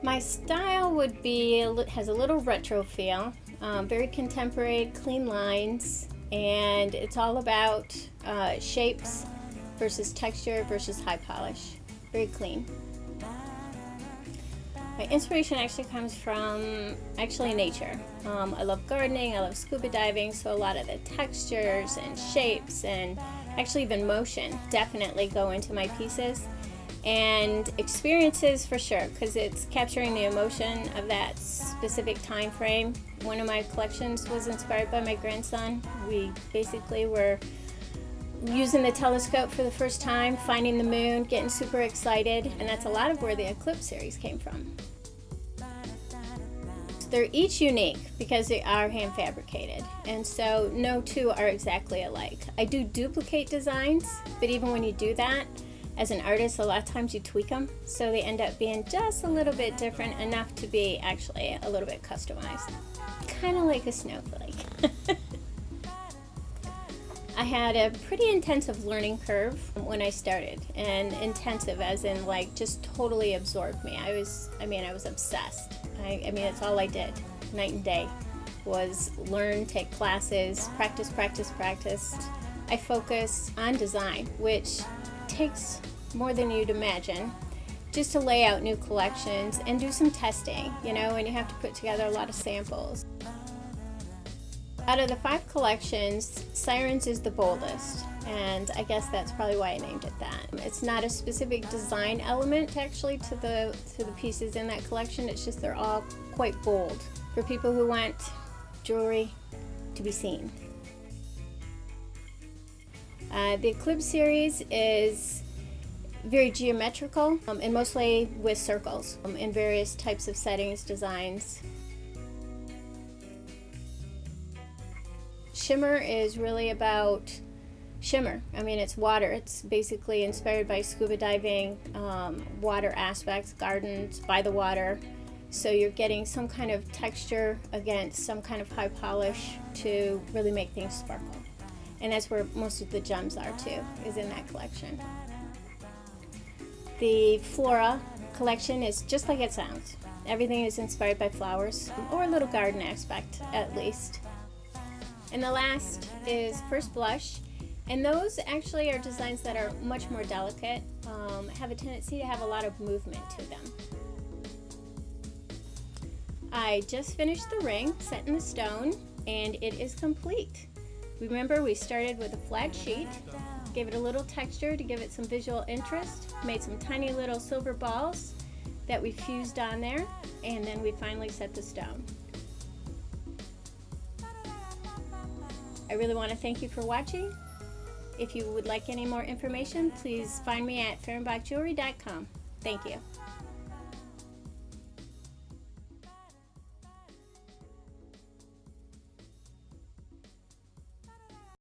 My style would be, has a little retro feel, very contemporary, clean lines, and it's all about shapes versus texture versus high polish. Very clean. My inspiration actually comes from nature. I love gardening, I love scuba diving, so a lot of the textures and shapes and actually even motion definitely go into my pieces. And experiences for sure, because it's capturing the emotion of that specific time frame. One of my collections was inspired by my grandson. We basically were using the telescope for the first time, finding the moon, getting super excited, and that's a lot of where the Eclipse series came from. They're each unique because they are hand fabricated, and so no two are exactly alike. I do duplicate designs, but even when you do that, as an artist, a lot of times you tweak them, so they end up being just a little bit different, enough to be actually a little bit customized. Kind of like a snowflake. I had a pretty intensive learning curve when I started, and intensive as in like just totally absorbed me. I was obsessed. I mean, that's all I did, night and day, was learn, take classes, practice. I focused on design, which takes more than you'd imagine, just to lay out new collections and do some testing, and you have to put together a lot of samples. Out of the 5 collections, Sirens is the boldest, and I guess that's probably why I named it that. It's not a specific design element actually to the pieces in that collection, it's just they're all quite bold for people who want jewelry to be seen. The Eclipse series is very geometrical and mostly with circles in various types of settings, designs. Shimmer is really about shimmer. I mean, it's water. It's basically inspired by scuba diving, water aspects, gardens by the water. So you're getting some kind of texture against some kind of high polish to really make things sparkle. And that's where most of the gems are too, is in that collection. The Flora collection is just like it sounds. Everything is inspired by flowers, or a little garden aspect at least. And the last is First Blush, and those actually are designs that are much more delicate, have a tendency to have a lot of movement to them. I just finished the ring, set in the stone, and it is complete. Remember, we started with a flat sheet, gave it a little texture to give it some visual interest, made some tiny little silver balls that we fused on there, and then we finally set the stone. I really want to thank you for watching. If you would like any more information, please find me at fehrenbachjewelry.com. Thank you.